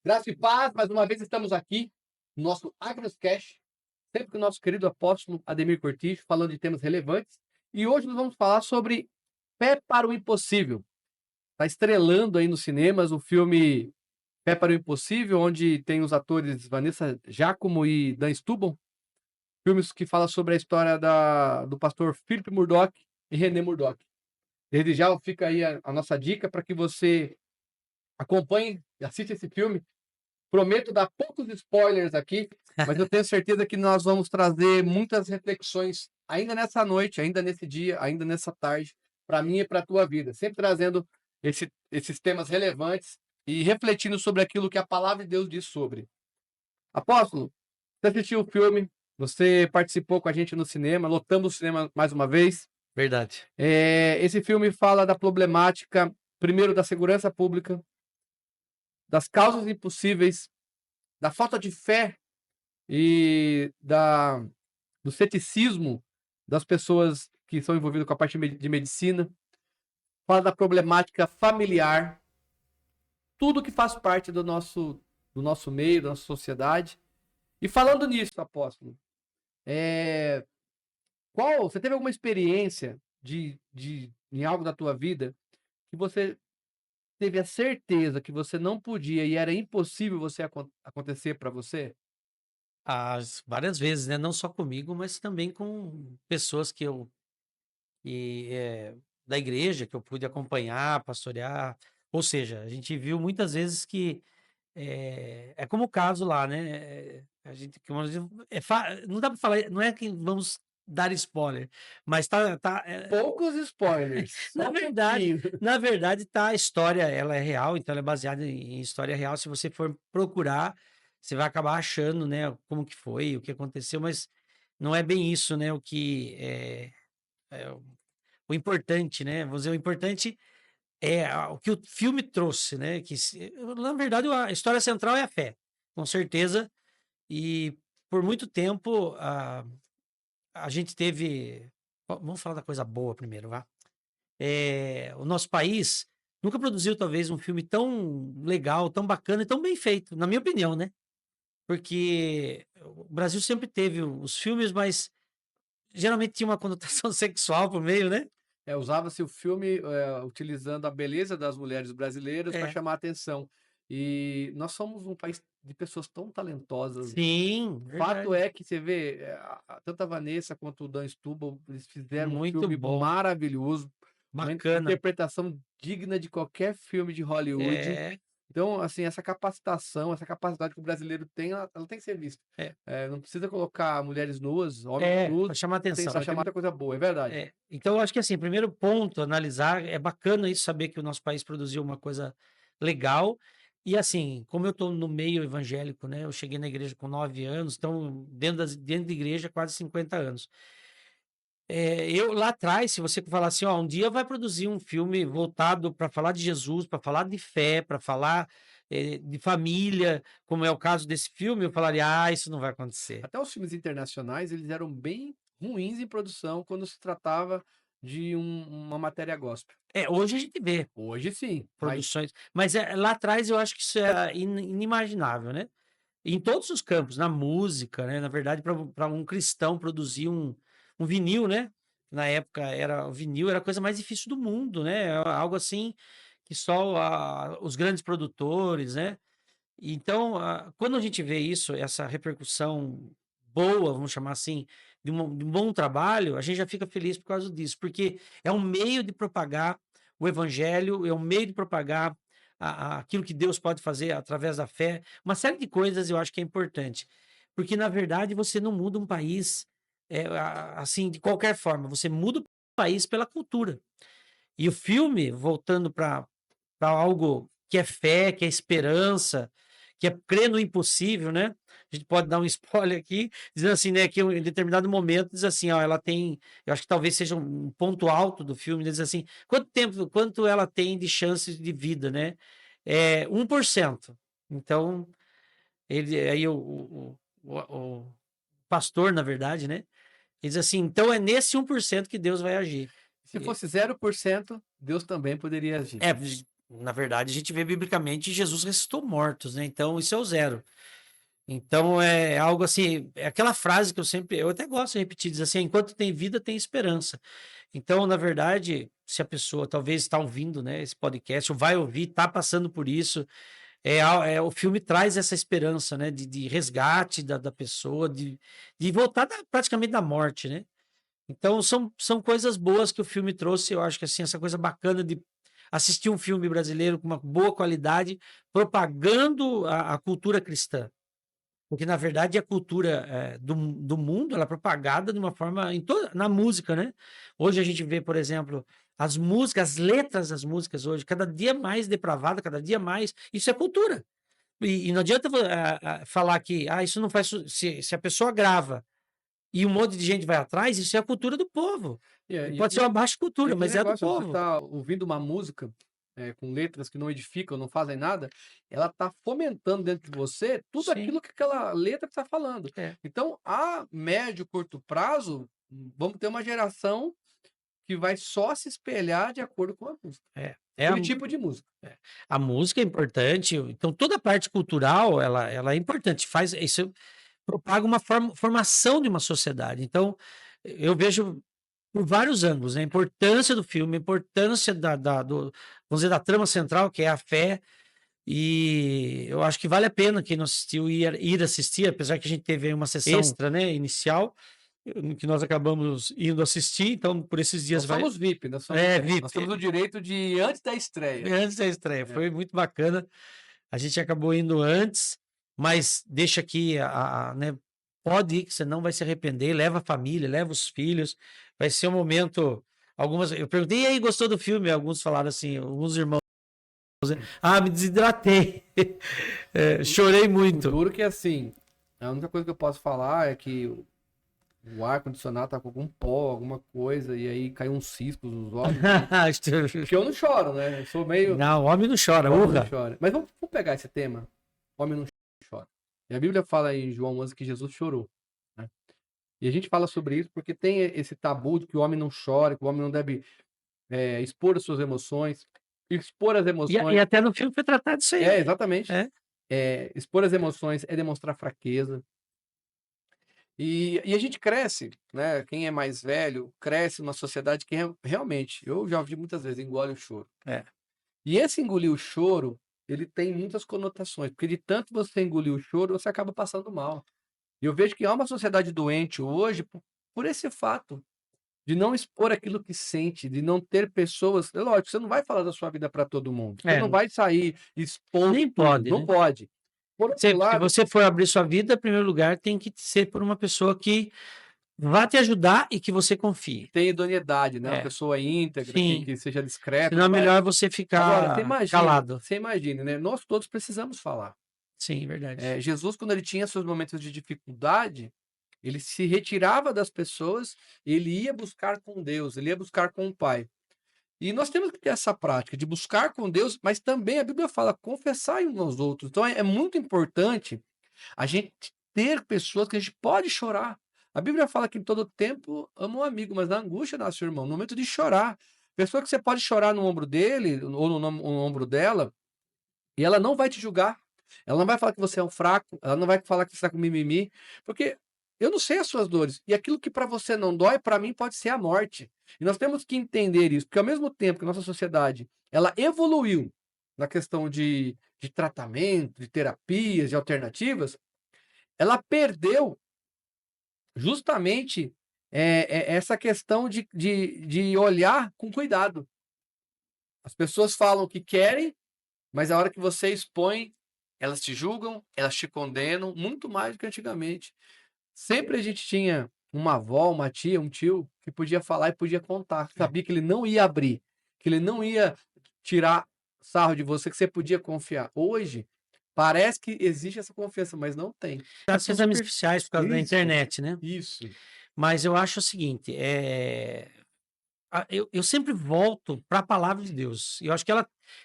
Graça e paz, mais uma vez estamos aqui no nosso AgnosCast, sempre com o nosso querido apóstolo Ademir Cortijo, falando de temas relevantes. E hoje nós vamos falar sobre Pé para o Impossível. Está estrelando aí nos cinemas o filme Pé para o Impossível, onde tem os atores Vanessa Giacomo e Dan Stubble. Filmes que falam sobre a história do pastor Philip Murdoch e René Murdoch. Desde já fica aí a nossa dica para que você acompanhe e assista esse filme. Prometo dar poucos spoilers aqui, mas eu tenho certeza que nós vamos trazer muitas reflexões ainda nessa noite, ainda nesse dia, ainda nessa tarde, para mim e para a tua vida. Sempre trazendo esses temas relevantes e refletindo sobre aquilo que a palavra de Deus diz sobre. Apóstolo, você assistiu o filme, você participou com a gente no cinema, lotamos o cinema mais uma vez. Verdade. Esse filme fala da problemática, primeiro, da segurança pública, das causas impossíveis, da falta de fé e do ceticismo das pessoas que são envolvidas com a parte de medicina, fala da problemática familiar, tudo que faz parte do nosso meio, da nossa sociedade. E falando nisso, apóstolo, você teve alguma experiência em algo da tua vida que você teve a certeza que você não podia e era impossível acontecer para você? Várias vezes, né? Não só comigo, mas também com pessoas que, da igreja que eu pude acompanhar, pastorear. Ou seja, a gente viu muitas vezes que é como o caso lá, né? A gente não dá para falar, não é que vamos dar spoiler, mas Poucos spoilers, na só um verdade, pouquinho. na verdade tá a história, ela é real, então ela é baseada em história real. Se você for procurar, você vai acabar achando, né, como que foi, o que aconteceu, mas não é bem isso, né, o que é o importante, né? Vou dizer, o importante o que o filme trouxe, né? Na verdade, a história central é a fé, com certeza. E por muito tempo a gente teve. Vamos falar da coisa boa primeiro, vá. O nosso país nunca produziu, talvez, um filme tão legal, tão bacana e tão bem feito, na minha opinião, né? Porque o Brasil sempre teve os filmes, mas geralmente tinha uma conotação sexual por meio, né? Usava-se o filme, utilizando a beleza das mulheres brasileiras para É. chamar a atenção. E nós somos um país de pessoas tão talentosas. Sim, Fato verdade. é que você vê, tanto a Vanessa quanto o Dan Stubble, eles fizeram um Muito filme bom, maravilhoso, uma bacana. interpretação digna de qualquer filme de Hollywood. É, Então, assim, essa capacitação, essa capacidade que o brasileiro tem, ela tem que ser vista. é, Não precisa colocar mulheres nuas, homens nus, para chamar tem atenção. para chamar muita coisa boa, é verdade. Então, eu acho que assim, primeiro ponto, analisar, é bacana isso, saber que o nosso país produziu uma coisa legal. E assim, como eu estou no meio evangélico, né? Eu cheguei na igreja com 9 anos, então dentro da igreja quase 50 anos. Eu lá atrás, se você falar assim, ó, um dia vai produzir um filme voltado para falar de Jesus, para falar de fé, para falar de família, como é o caso desse filme, eu falaria, isso não vai acontecer. Até os filmes internacionais, eles eram bem ruins em produção quando se tratava de uma matéria gospel. Hoje a gente vê Hoje sim, mas produções, mas lá atrás eu acho que isso era inimaginável, né? Em todos os campos, na música, né? Na verdade, para um cristão produzir um vinil, né? Na época o vinil era a coisa mais difícil do mundo, né? Algo assim que só os grandes produtores, né? Então, quando a gente vê isso, essa repercussão boa, vamos chamar assim, de um bom trabalho, a gente já fica feliz por causa disso, porque é um meio de propagar o evangelho, é um meio de propagar aquilo que Deus pode fazer através da fé, uma série de coisas eu acho que é importante, porque na verdade você não muda um país assim de qualquer forma, você muda o país pela cultura. E o filme, voltando para algo que é fé, que é esperança, que é crer no impossível, né? A gente pode dar um spoiler aqui, dizendo assim, né, que em determinado momento diz assim, ó, ela tem, eu acho que talvez seja um ponto alto do filme, né, diz assim, quanto ela tem de chances de vida, né? 1%. Então, aí o pastor, na verdade, né? Ele diz assim, então é nesse 1% que Deus vai agir. se fosse 0%, Deus também poderia agir. É, na verdade, a gente vê biblicamente Jesus ressuscitou mortos, né? Então, isso é o zero. Então, é algo assim, é aquela frase que eu até gosto de repetir, diz assim, enquanto tem vida, tem esperança. Então, na verdade, se a pessoa talvez está ouvindo, né, esse podcast, ou vai ouvir, está passando por isso, o filme traz essa esperança, né, de resgate da pessoa, de voltar praticamente da morte, né? Então, são coisas boas que o filme trouxe. Eu acho que assim, essa coisa bacana de assistir um filme brasileiro com uma boa qualidade, propagando a cultura cristã. Porque, na verdade, a cultura do mundo ela é propagada de uma forma na música, né? Hoje a gente vê, por exemplo, as músicas, as letras das músicas hoje, cada dia mais depravada, cada dia mais. Isso é cultura. E não adianta falar que isso não faz. Se a pessoa grava e um monte de gente vai atrás, isso é a cultura do povo. E, é- E e, pode ser uma baixa e cultura, aquele mas é a do negócio, você povo. tá ouvindo uma música com letras que não edificam, não fazem nada, ela tá fomentando dentro de você tudo Sim, aquilo que aquela letra está falando. é. Então, a médio, curto prazo, vamos ter uma geração que vai só se espelhar de acordo com a música. É, Aquele tipo de música. a música é importante, então toda a parte cultural ela é importante, faz isso propaga uma formação de uma sociedade. Então, eu vejo por vários ângulos, né, a importância do filme, a importância vamos dizer, da trama central, que é a fé, e eu acho que vale a pena quem não assistiu ir assistir, apesar que a gente teve aí uma sessão extra, né, inicial, que nós acabamos indo assistir, então por esses dias Nós vai. somos VIP, nós temos VIP. o direito de ir antes da estreia. Antes da estreia, É. foi muito bacana. A gente acabou indo antes, mas deixa aqui né, pode ir que você não vai se arrepender, leva a família, leva os filhos, vai ser um momento. Eu perguntei, e aí, gostou do filme? Alguns falaram assim, alguns irmãos, me desidratei, chorei O muito. duro que assim, a única coisa que eu posso falar é que o ar-condicionado tá com algum pó, alguma coisa, e aí caiu um cisco nos olhos. Porque eu não choro, né? Eu sou meio. Não, homem não chora, O homem não urra. chora. Mas vamos pegar esse tema. O homem não chora. E a Bíblia fala em João 11 que Jesus chorou, né? E a gente fala sobre isso porque tem esse tabu de que o homem não chora, que o homem não deve expor as suas emoções. Expor as E emoções. até no filme foi tratado isso aí. Exatamente. É. Expor as emoções é demonstrar fraqueza. E a gente cresce, né? Quem é mais velho cresce numa sociedade que realmente, eu já ouvi muitas vezes, engole o choro. É. E esse engolir o choro, ele tem muitas conotações, porque de tanto você engolir o choro, você acaba passando mal. E eu vejo que há uma sociedade doente hoje por esse fato de não expor aquilo que sente, de não ter pessoas. É lógico, você não vai falar da sua vida para todo mundo. Você não vai sair expondo Nem tudo. pode, Não né? pode. Por outro Se lado, você for abrir sua vida, em primeiro lugar, tem que ser por uma pessoa que vá te ajudar e que você confie. tem idoneidade, né? Uma É, pessoa íntegra, que, sim. que seja discreta, Senão é não vai. melhor você Agora, ficar calado. você imagine, né? Nós todos precisamos falar. Sim, verdade. Jesus, quando ele tinha seus momentos de dificuldade, ele se retirava das pessoas, ele ia buscar com Deus, ele ia buscar com o Pai. E nós temos que ter essa prática de buscar com Deus, mas também a Bíblia fala confessar uns aos outros. Então é muito importante a gente ter pessoas que a gente pode chorar. A Bíblia fala que em todo tempo ama um amigo, mas na angústia nasce o irmão. No momento de chorar, pessoa que você pode chorar no ombro dele ou no ombro dela, e ela não vai te julgar. Ela não vai falar que você é um fraco, ela não vai falar que você está com mimimi, porque eu não sei as suas dores. E aquilo que para você não dói, para mim pode ser a morte. E nós temos que entender isso, porque ao mesmo tempo que a nossa sociedade ela evoluiu na questão de tratamento, de terapias, de alternativas, ela perdeu justamente essa questão de olhar com cuidado. As pessoas falam o que querem, mas a hora que você expõe, elas te julgam, elas te condenam, muito mais do que antigamente. Sempre a gente tinha uma avó, uma tia, um tio que podia falar e podia contar, sabia que ele não ia abrir, que ele não ia tirar sarro de você, que você podia confiar. Hoje, parece que existe essa confiança, mas não tem. São superficiais por causa da Isso, internet, né? isso. Mas eu acho o seguinte, eu sempre volto para a palavra de Deus. Eu acho que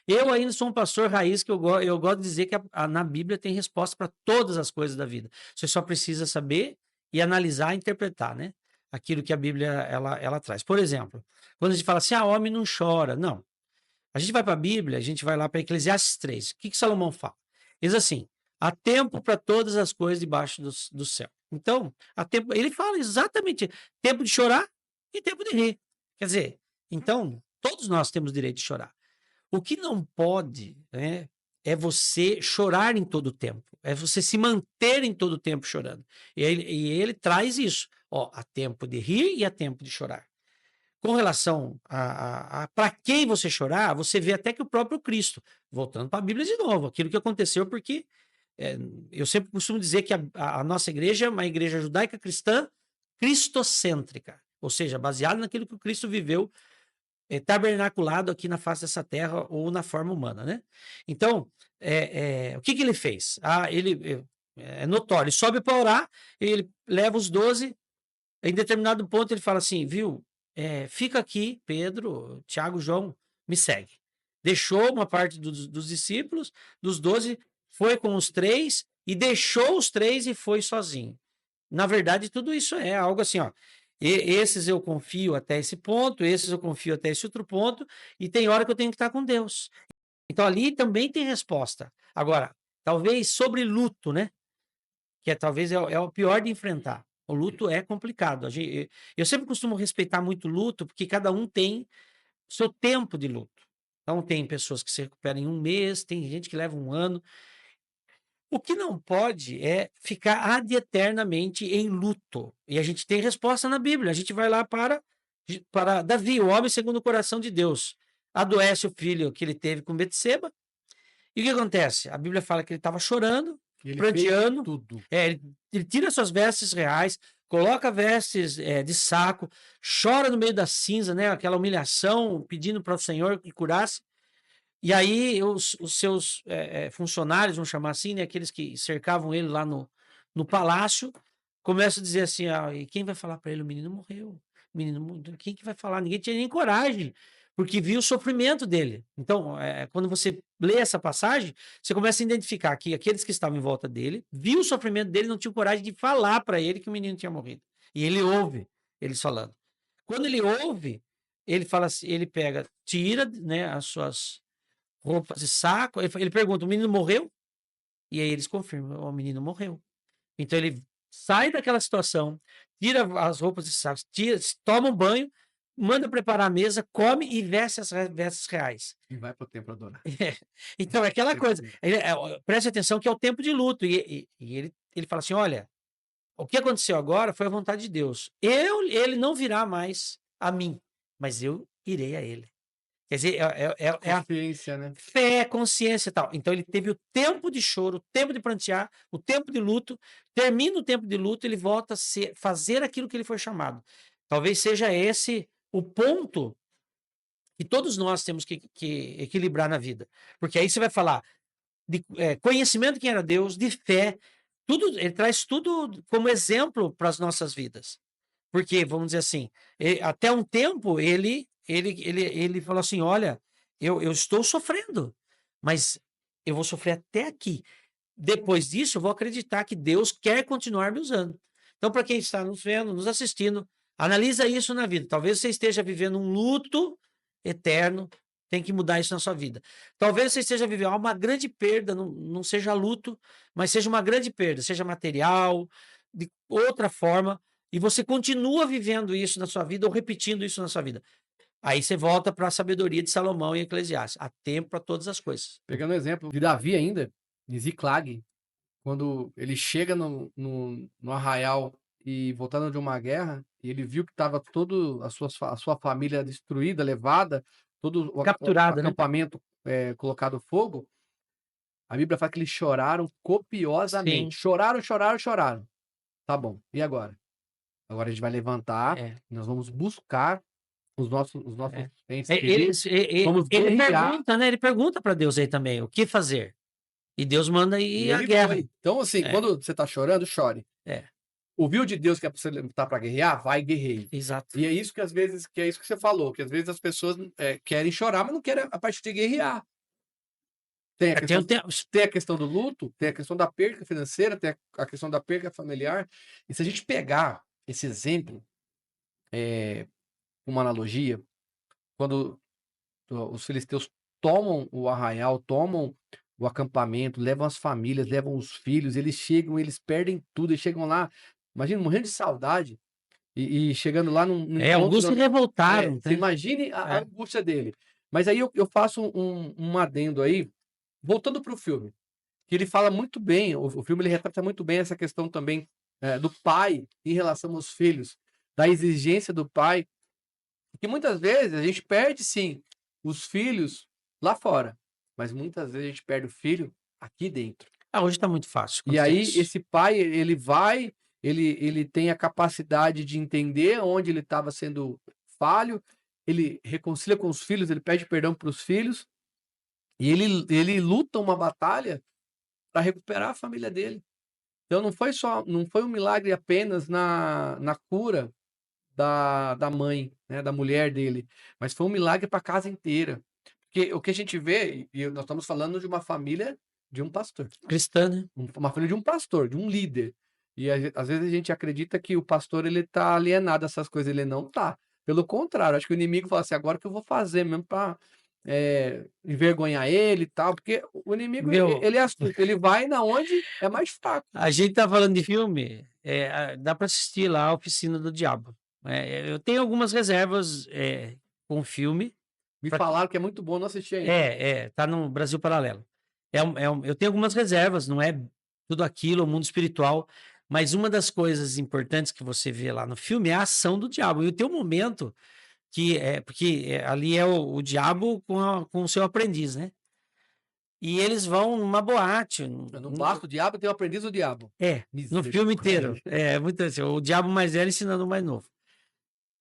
eu ainda sou um pastor raiz que eu gosto de dizer que na Bíblia tem resposta para todas as coisas da vida. Você só precisa saber e analisar e interpretar, né? Aquilo que a Bíblia ela traz. Por exemplo, quando a gente fala assim, homem não chora. Não. A gente vai para a Bíblia, a gente vai lá para Eclesiastes 3. O que que Salomão fala? Diz assim: há tempo para todas as coisas debaixo do céu. Então, ele fala exatamente tempo de chorar e tempo de rir. Quer dizer, então, todos nós temos direito de chorar. O que não pode, né, é você chorar em todo o tempo. É você se manter em todo o tempo chorando. E ele traz isso. Ó, há tempo de rir e há tempo de chorar. Com relação a para quem você chorar, você vê até que o próprio Cristo, voltando para a Bíblia de novo, aquilo que aconteceu, porque eu sempre costumo dizer que a nossa igreja é uma igreja judaica cristã cristocêntrica, ou seja, baseada naquilo que o Cristo viveu, tabernaculado aqui na face dessa terra ou na forma humana, né? Então, o que que ele fez? É notório, ele sobe para orar, ele leva os 12, em determinado ponto ele fala assim, viu, fica aqui, Pedro, Tiago, João, me segue. Deixou uma parte dos discípulos, dos 12, foi com os 3 e deixou os 3 e foi sozinho. Na verdade, tudo isso é algo assim, ó. Esses eu confio até esse ponto, esses eu confio até esse outro ponto, e tem hora que eu tenho que estar com Deus. Então ali também tem resposta. Agora, talvez sobre luto, né? Que talvez é o pior de enfrentar. O luto é complicado. Eu sempre costumo respeitar muito o luto, porque cada um tem seu tempo de luto. Então, tem pessoas que se recuperam em um mês, tem gente que leva um ano. O que não pode é ficar ad eternamente em luto. E a gente tem resposta na Bíblia. A gente vai lá para Davi, o homem segundo o coração de Deus. Adoece o filho que ele teve com Betseba. E o que acontece? A Bíblia fala que ele estava chorando, Ele fez pranteando. tudo. Ele tira suas vestes reais, coloca vestes de saco, chora no meio da cinza, né? Aquela humilhação, pedindo para o Senhor que curasse. E aí os seus funcionários, vamos chamar assim, né? Aqueles que cercavam ele lá no palácio, começam a dizer assim: ah, e quem vai falar para ele? O menino morreu. Quem que vai falar? Ninguém tinha nem coragem, porque viu o sofrimento dele. Então, quando você lê essa passagem, você começa a identificar que aqueles que estavam em volta dele, viu o sofrimento dele, não tinham coragem de falar para ele que o menino tinha morrido. E ele ouve eles falando. Quando ele ouve, ele fala assim, ele pega, tira, né, as suas roupas de saco. Ele pergunta: o menino morreu? E aí eles confirmam: o menino morreu. Então ele sai daquela situação, tira as roupas de saco, toma um banho, manda preparar a mesa, come e veste as vestes reais. E vai pro templo adorar. Então é aquela coisa. Preste atenção que é o tempo de luto. E ele fala assim: olha, o que aconteceu agora foi a vontade de Deus. Ele não virá mais a mim, mas eu irei a ele. Quer dizer, é a Consciência, né? fé, consciência e tal. Então ele teve o tempo de choro, o tempo de prantear, o tempo de luto. Termina o tempo de luto, ele volta a fazer aquilo que ele foi chamado. Talvez seja esse o ponto que todos nós temos que equilibrar na vida. Porque aí você vai falar de conhecimento de quem era Deus, de fé, tudo, ele traz tudo como exemplo para as nossas vidas. Porque, vamos dizer assim, até um tempo ele falou assim: olha, eu estou sofrendo, mas eu vou sofrer até aqui. Depois disso, eu vou acreditar que Deus quer continuar me usando. Então, para quem está nos vendo, nos assistindo, analisa isso na vida. Talvez você esteja vivendo um luto eterno, tem que mudar isso na sua vida. Talvez você esteja vivendo uma grande perda, não seja luto, mas seja uma grande perda, seja material, de outra forma, e você continua vivendo isso na sua vida ou repetindo isso na sua vida. Aí você volta para a sabedoria de Salomão e Eclesiastes. Há tempo para todas as coisas. Pegando o exemplo de Davi ainda, de Ziclag, quando ele chega no arraial e voltando de uma guerra, e ele viu que estava toda a sua família destruída, levada, todo o Capturada, né? acampamento colocado fogo, a Bíblia fala que eles choraram copiosamente. Sim. Choraram, choraram, choraram. Tá bom, e agora? Agora a gente vai levantar, É. nós vamos buscar os nossos É. entes Ele, queridos, vamos ele guerrear. pergunta, né? Ele pergunta para Deus aí também o que fazer. E Deus manda E ir à ele guerra. foi. Então, assim, É, quando você tá chorando, chore. é, Ouviu de Deus que é pra você levantar para guerrear? Vai, guerreie. exato. E é isso que às vezes, que é isso que você falou, que às vezes as pessoas querem chorar, mas não querem a parte de guerrear. Tem a Tem um questão, tempo. tem a questão do luto, tem a questão da perda financeira, tem a questão da perda familiar. E se a gente pegar esse exemplo, uma analogia, quando os filisteus tomam o arraial, tomam o acampamento, levam as famílias, levam os filhos, eles chegam, eles perdem tudo, eles chegam lá, imagina, morrendo de saudade, e chegando lá num Alguns se encontro, revoltaram, você né? imagine a É. angústia dele. Mas aí eu faço um adendo aí, voltando para o filme, que ele fala muito bem, o filme ele retrata muito bem essa questão também, do pai em relação aos filhos, da exigência do pai, que muitas vezes a gente perde sim os filhos lá fora, mas muitas vezes a gente perde o filho aqui dentro. Hoje tá muito fácil E acontecer aí isso. esse pai, ele vai, ele tem a capacidade de entender onde ele estava sendo falho, ele reconcilia com os filhos, ele pede perdão para os filhos, e ele luta uma batalha para recuperar a família dele. Então não foi um milagre apenas na cura da mãe, né, da mulher dele, mas foi um milagre para a casa inteira. Porque o que a gente vê, e nós estamos falando de uma família de um pastor. Cristã, né? Uma família de um pastor, de um líder. E às vezes a gente acredita que o pastor ele tá alienado a essas coisas, ele não tá. Pelo contrário, acho que o inimigo fala assim: agora o que eu vou fazer mesmo para envergonhar ele e tal, porque o inimigo Meu, ele é astuto, ele vai na onde é mais fraco. a gente tá falando de filme, dá para assistir lá a Oficina do Diabo. Eu tenho algumas reservas com o filme. Me Pra que- falaram que é muito bom, não assisti ainda. tá no Brasil Paralelo. Eu tenho algumas reservas, não é tudo aquilo, o mundo espiritual, mas uma das coisas importantes que você vê lá no filme é a ação do diabo. E tem um momento porque ali é o diabo com o seu aprendiz, né? E eles vão numa boate. No basta o diabo, tem o aprendiz do diabo. No filme inteiro. Misericórdia. É muito assim, o diabo mais velho ensinando o mais novo.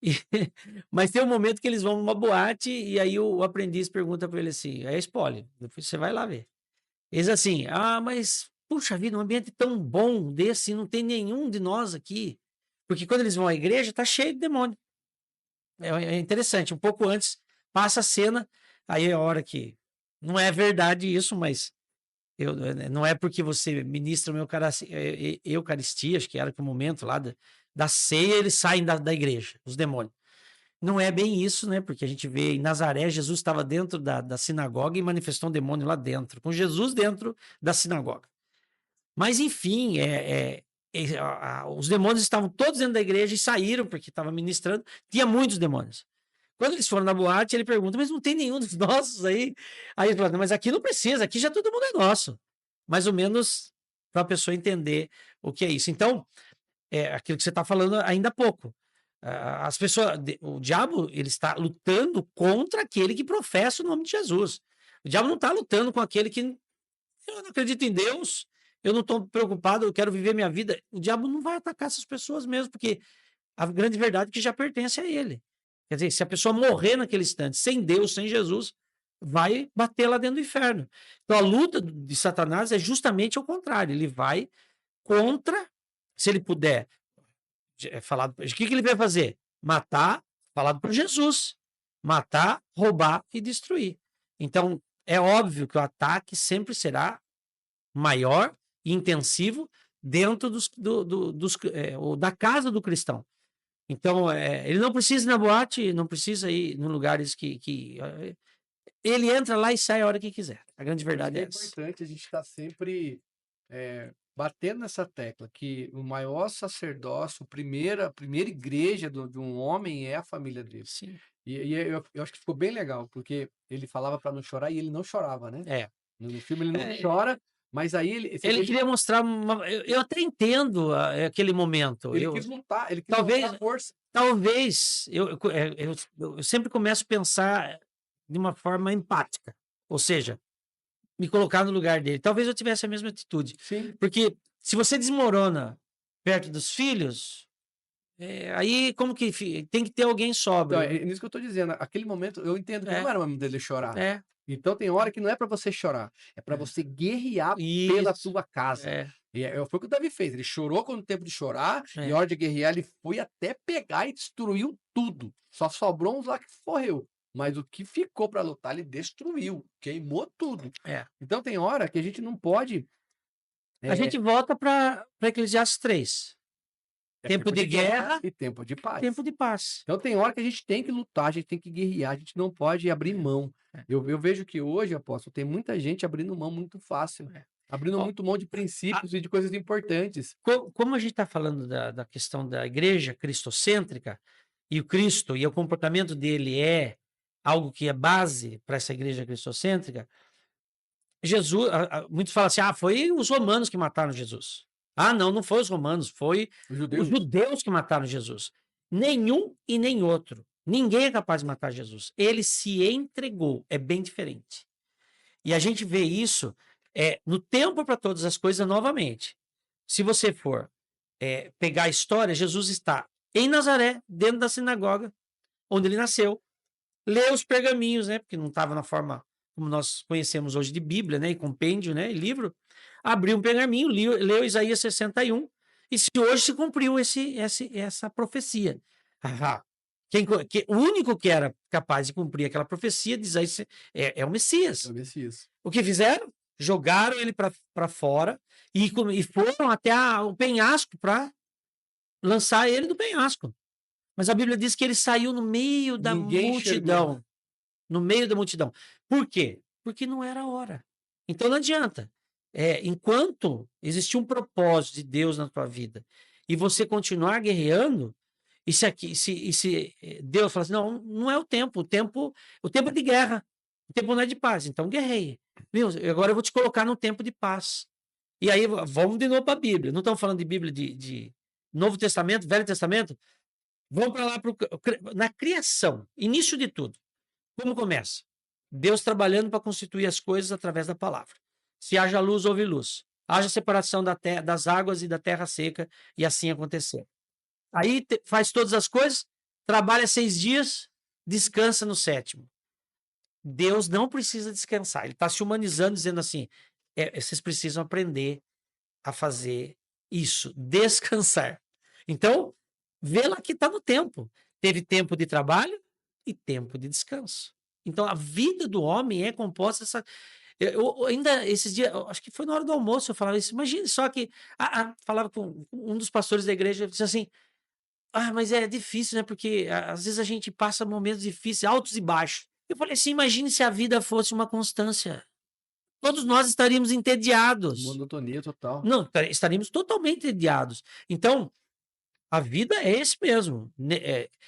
E- mas tem um momento que eles vão numa boate e aí o aprendiz pergunta para ele assim: é spoiler, depois você vai lá ver. Eles assim: mas puxa vida, um ambiente tão bom desse, não tem nenhum de nós aqui. Porque quando eles vão à igreja, tá cheio de demônio. É interessante. Um pouco antes, passa a cena, aí é a hora que. Não é verdade isso, mas não é porque você ministra uma Eucaristia, acho que era que o momento lá da ceia, eles saem da igreja, os demônios. Não é bem isso, né? Porque a gente vê em Nazaré, Jesus estava dentro da sinagoga e manifestou um demônio lá dentro, com Jesus dentro da sinagoga. Mas, enfim, os demônios estavam todos dentro da igreja e saíram porque estava ministrando. Tinha muitos demônios. Quando eles foram na boate, ele pergunta, mas não tem nenhum dos nossos aí? Aí ele fala, mas aqui não precisa, aqui já todo mundo é nosso. Mais ou menos para a pessoa entender o que é isso. Então, é aquilo que você está falando ainda há pouco. As pessoas, o diabo, ele está lutando contra aquele que professa o nome de Jesus. O diabo não está lutando com aquele que eu não acredito em Deus, eu não estou preocupado, eu quero viver minha vida. O diabo não vai atacar essas pessoas mesmo, porque a grande verdade é que já pertence a ele. Quer dizer, se a pessoa morrer naquele instante, sem Deus, sem Jesus, vai bater lá dentro do inferno. Então a luta de Satanás é justamente o contrário. Ele vai contra, se ele puder, falar, o que ele vai fazer? Matar, falado por Jesus. Matar, roubar e destruir. Então, é óbvio que o ataque sempre será maior e intensivo dentro ou da casa do cristão. Então, ele não precisa ir na boate, não precisa ir em lugares que ele entra lá e sai a hora que quiser. A grande Por isso verdade que é é essa. importante a gente estar sempre batendo nessa tecla, que o maior sacerdócio, a primeira igreja de um homem é a família dele. Sim. E eu acho que ficou bem legal, porque ele falava para não chorar e ele não chorava, né? É. No filme ele não É, chora, mas aí ele queria mostrar eu até entendo aquele momento. ele quis lutar, ele quis Talvez, mostrar força. talvez eu sempre começo a pensar de uma forma empática, ou seja, me colocar no lugar dele. Talvez eu tivesse a mesma atitude, Sim. porque se você desmorona perto dos filhos, aí como que tem que ter alguém Então, sóbrio, é nisso que eu tô dizendo. Aquele momento, eu entendo que não é, era o momento dele chorar. é, Então tem hora que não é para você chorar, é para é, você guerrear pela isso, tua casa. é, Foi o que o Davi fez. Ele chorou quando o tempo de chorar, e a é, hora de guerrear, ele foi até pegar e destruiu tudo. Só sobrou uns lá que morreu. Mas o que ficou para lutar, ele destruiu, queimou tudo. é. Então tem hora que a gente não pode. A É, gente volta para Eclesiastes 3. É Tempo de guerra, e tempo de paz. tempo de paz. Então tem hora que a gente tem que lutar, a gente tem que guerrear, a gente não pode abrir mão. É. Eu vejo que hoje, apóstolo, tem muita gente abrindo mão muito fácil, É. abrindo Ó, muito mão de princípios e de coisas importantes. como a gente está falando da questão da igreja cristocêntrica, e o Cristo e o comportamento dele é algo que é base para essa igreja cristocêntrica, Jesus, muitos falam assim, foi os romanos que mataram Jesus. Não, não foi os romanos, foi Os os judeus, judeus que mataram Jesus. Nenhum e nem outro. Ninguém é capaz de matar Jesus. Ele se entregou, é bem diferente. E a gente vê isso no tempo para todas as coisas novamente. Se você for pegar a história, Jesus está em Nazaré, dentro da sinagoga, onde ele nasceu, lê os pergaminhos, né? Porque não estava na forma como nós conhecemos hoje de Bíblia, né? E compêndio, né? E livro. Abriu um pergaminho, leu Isaías 61, e se hoje se cumpriu essa profecia. O único que era capaz de cumprir aquela profecia de Isaías é o Messias. é o Messias. O que fizeram? Jogaram ele para fora e foram até o penhasco para lançar ele do penhasco. Mas a Bíblia diz que ele saiu no meio da Ninguém enxergou. multidão. No meio da multidão. Por quê? Porque não era a hora. Então não adianta. Enquanto existir um propósito de Deus na tua vida e você continuar guerreando, e se Deus falar assim, não, não é o tempo é de guerra, o tempo não é de paz, então guerreie. Viu? Agora eu vou te colocar no tempo de paz. E aí vamos de novo para a Bíblia. Não estamos falando de Bíblia de Novo Testamento, Velho Testamento? Vamos para lá na criação, início de tudo. Como começa? Deus trabalhando para constituir as coisas através da palavra. Se haja luz, houve luz. Haja separação das águas e da terra seca, e assim aconteceu. Aí faz todas as coisas, trabalha 6 dias, descansa no 7º. Deus não precisa descansar. Ele está se humanizando, dizendo assim: vocês precisam aprender a fazer isso, descansar. Então, vê lá que está no tempo. Teve tempo de trabalho e tempo de descanso. Então, a vida do homem é composta dessa. Eu ainda, esses dias, acho que foi na hora do almoço, eu falava isso. Imagine só que. Falava com um dos pastores da igreja, disse assim: mas é difícil, né? Porque às vezes a gente passa momentos difíceis, altos e baixos. Eu falei assim: imagine se a vida fosse uma constância. Todos nós estaríamos entediados. Monotonia total. Não, estaríamos totalmente entediados. Então, a vida é esse mesmo.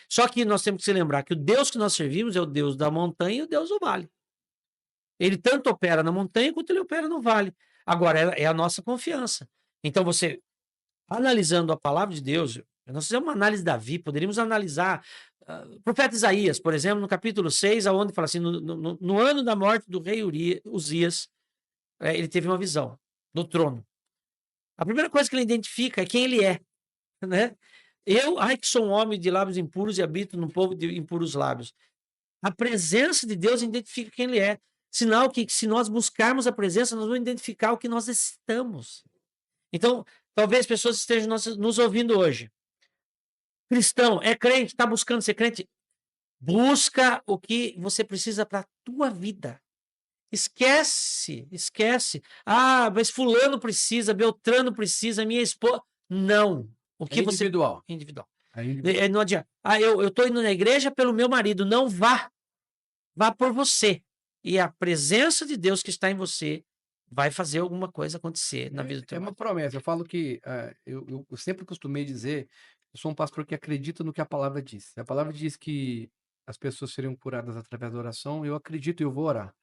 Só que nós temos que se lembrar que o Deus que nós servimos é o Deus da montanha e o Deus do vale. Ele tanto opera na montanha quanto ele opera no vale. Agora, é a nossa confiança. Então, você, analisando a palavra de Deus, nós fizemos uma análise de Davi, poderíamos analisar o profeta Isaías, por exemplo, no capítulo 6, onde fala assim, no ano da morte do rei Uzias, ele teve uma visão do trono. A primeira coisa que ele identifica é quem ele é, né? Que sou um homem de lábios impuros e habito num povo de impuros lábios. A presença de Deus identifica quem ele é. Sinal que se nós buscarmos a presença, nós vamos identificar o que nós necessitamos. Então, talvez pessoas estejam nos ouvindo hoje. Cristão, é crente, está buscando ser crente? Busca o que você precisa para a tua vida. Esquece. Mas fulano precisa, Beltrano precisa, minha esposa. Não. O que individual. você... Individual. Individual. Não adianta. Eu estou indo na igreja pelo meu marido. Não vá. Vá por você. E a presença de Deus que está em você vai fazer alguma coisa acontecer na vida do teu É uma marido. promessa. Eu falo que eu sempre costumei dizer, eu sou um pastor que acredita no que a palavra diz. A palavra diz que as pessoas seriam curadas através da oração. Eu acredito e eu vou orar.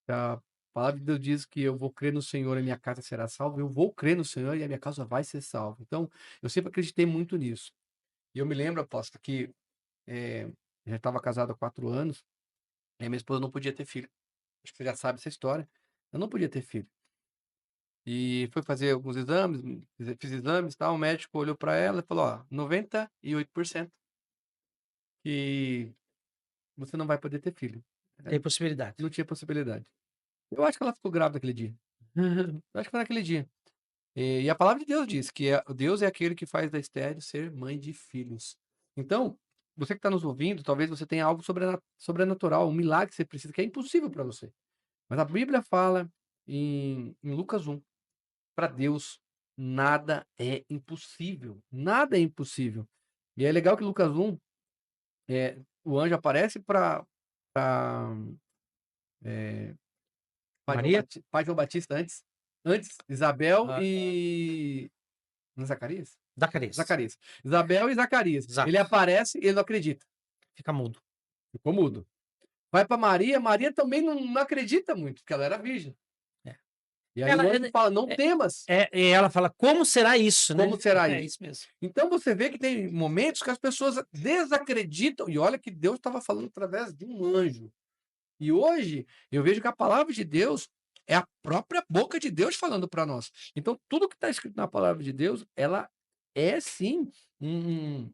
A palavra de Deus diz que eu vou crer no Senhor e minha casa será salva. Eu vou crer no Senhor e a minha casa vai ser salva. Então, eu sempre acreditei muito nisso. E eu me lembro, apóstolo, que já estava casado há 4 anos e a minha esposa não podia ter filho. Acho que você já sabe essa história. Eu não podia ter filho. E foi fazer alguns exames, fiz exames e tal. O médico olhou para ela e falou: 98% que você não vai poder ter filho. Tem possibilidade. Não tinha possibilidade. Eu acho que ela ficou grávida aquele dia. Eu acho que foi naquele dia. E a palavra de Deus diz que Deus é aquele que faz da estéril ser mãe de filhos. Então, você que está nos ouvindo, talvez você tenha algo sobrenatural, um milagre que você precisa, que é impossível para você. Mas a Bíblia fala em Lucas 1, para Deus nada é impossível. Nada é impossível. E é legal que Lucas 1, o anjo aparece para Maria? Pai João Batista antes Isabel Ah, e não é Zacarias? Zacarias. Zacarias. Isabel e Zacarias. Ele Exato. aparece e ele não acredita. Fica mudo. Ficou mudo. Vai para Maria, Maria também não acredita muito, porque ela era virgem. É. E aí Ela, o anjo fala: "Não temas". e ela fala, como será isso, Como né? será É isso? isso mesmo. Então você vê que tem momentos que as pessoas desacreditam, e olha que Deus estava falando através de um anjo. E hoje eu vejo que a palavra de Deus é a própria boca de Deus falando para nós. Então tudo que está escrito na palavra de Deus, ela é sim um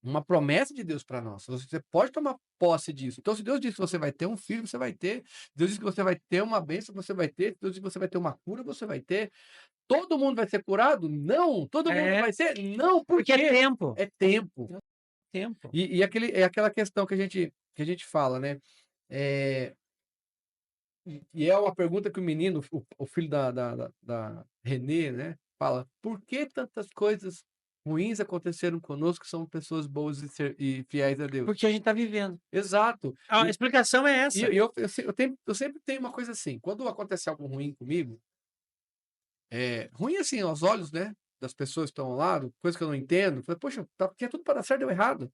uma promessa de Deus para nós. Você pode tomar posse disso. Então, se Deus disse que você vai ter um filho, você vai ter. Deus disse que você vai ter uma bênção, você vai ter. Deus disse que você vai ter uma cura, você vai ter. Todo mundo vai ser curado? Não. Todo mundo É, vai ser? Não. Por porque é quê? tempo. É tempo. É tempo. É aquela questão que a gente fala, né? É, e é uma pergunta que o menino, o filho da Renê, né? Fala: por que tantas coisas ruins aconteceram conosco que são pessoas boas e fiéis a Deus? Porque a gente tá vivendo. Exato. A E explicação é e essa. eu sempre tenho uma coisa assim, quando acontece algo ruim comigo, ruim assim aos olhos, né, das pessoas que estão ao lado, coisa que eu não entendo, eu falei: "Poxa, tinha tudo para dar certo, deu errado".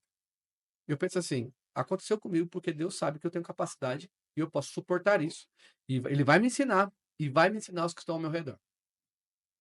Eu penso assim: aconteceu comigo porque Deus sabe que eu tenho capacidade e eu posso suportar isso. E Ele vai me ensinar, e vai me ensinar os que estão ao meu redor. O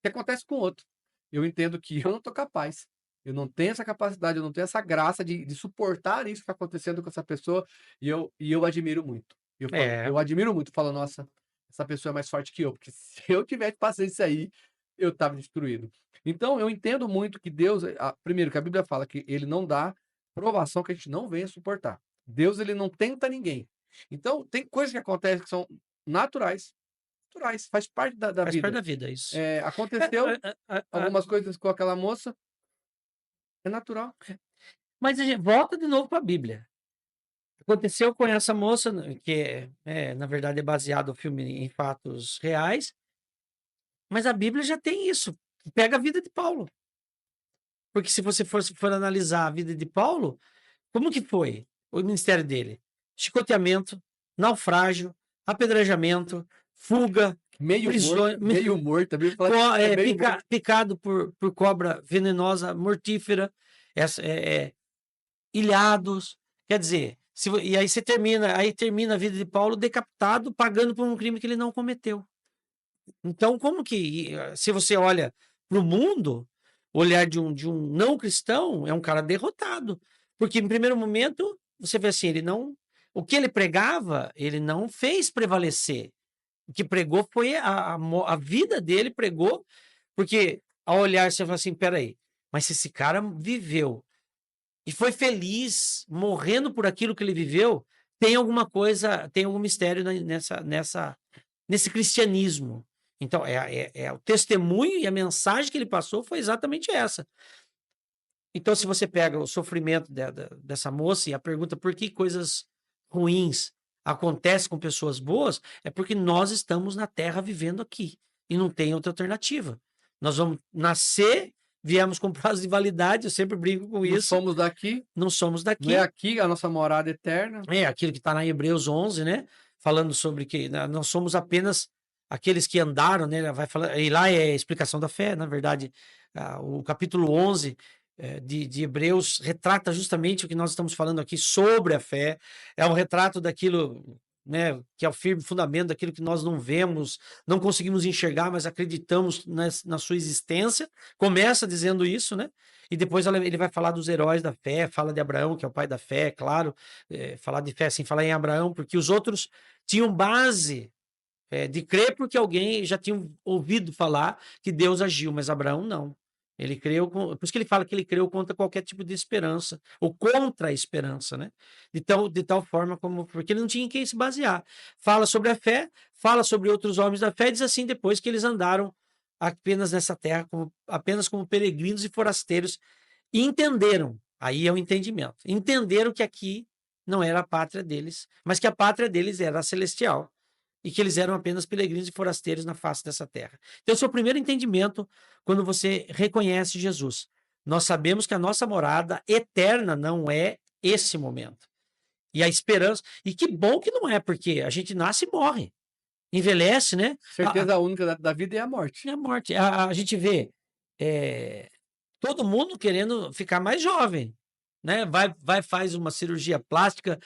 que acontece com o outro? Eu entendo que eu não estou capaz, eu não tenho essa capacidade, eu não tenho essa graça de suportar isso que está acontecendo com essa pessoa, e eu admiro muito. É, Eu admiro muito, falo: "Nossa, essa pessoa é mais forte que eu", porque se eu tivesse passado isso aí, eu estava destruído. Então eu entendo muito que Deus, primeiro que a Bíblia fala que ele não dá provação que a gente não venha suportar. Deus, ele não tenta ninguém. Então tem coisas que acontecem que são naturais, naturais, faz parte da faz parte vida. da vida, isso. É, Aconteceu algumas coisas com aquela moça, é natural. mas a gente volta de novo para a Bíblia. Aconteceu com essa moça, que na verdade é baseado o filme em fatos reais, mas a Bíblia já tem isso. Pega a vida de Paulo. Porque se você for analisar a vida de Paulo, como que foi o ministério dele? Chicoteamento, naufrágio, apedrejamento, fuga, prisões, Meio morto, a Bíblia fala que é meio morto. picado por cobra venenosa, mortífera, ilhados. Quer dizer, e aí termina a vida de Paulo decapitado, pagando por um crime que ele não cometeu. Então, como que, se você olha para o mundo, o olhar de um não cristão é um cara derrotado. Porque, em primeiro momento, você vê assim, o que ele pregava, ele não fez prevalecer. O que pregou foi a vida dele, pregou, porque ao olhar você fala assim, peraí, mas se esse cara viveu e foi feliz, morrendo por aquilo que ele viveu, tem alguma coisa, tem algum mistério nesse cristianismo. Então, o testemunho e a mensagem que ele passou foi exatamente essa. Então, se você pega o sofrimento dessa moça e a pergunta por que coisas ruins acontecem com pessoas boas, é porque nós estamos na Terra vivendo aqui e não tem outra alternativa. Nós vamos nascer, viemos com prazo de validade, eu sempre brinco com Não isso, somos daqui, não somos não é daqui. aqui a nossa morada eterna. É aquilo que está lá em Hebreus 11, né? Falando sobre que nós somos apenas aqueles que andaram, né? Vai falar, e lá é a explicação da fé, na verdade, o capítulo 11 de Hebreus retrata justamente o que nós estamos falando aqui sobre a fé. É um retrato daquilo, né? Que é o firme fundamento daquilo que nós não vemos, não conseguimos enxergar, mas acreditamos na sua existência. Começa dizendo isso, né? E depois ele vai falar dos heróis da fé, fala de Abraão, que é o pai da fé, claro, falar de fé, assim, falar em Abraão, porque os outros tinham base de crer porque alguém já tinha ouvido falar que Deus agiu, mas Abraão não. Ele creu, por isso que ele fala que ele creu contra qualquer tipo de esperança, ou contra a esperança, né? De tal forma como, porque ele não tinha em quem se basear. Fala sobre a fé, fala sobre outros homens da fé, diz assim depois que eles andaram apenas nessa terra, apenas como peregrinos e forasteiros, e entenderam, aí é o entendimento, entenderam que aqui não era a pátria deles, mas que a pátria deles era a celestial. e que eles eram apenas peregrinos e forasteiros na face dessa terra. Então, esse é o primeiro entendimento quando você reconhece Jesus. Nós sabemos que a nossa morada eterna não é esse momento. E a esperança. E que bom que não é, porque a gente nasce e morre. Envelhece, né? Certeza única da vida é a morte. É a morte. A gente vê todo mundo querendo ficar mais jovem, né? Vai faz uma cirurgia plástica,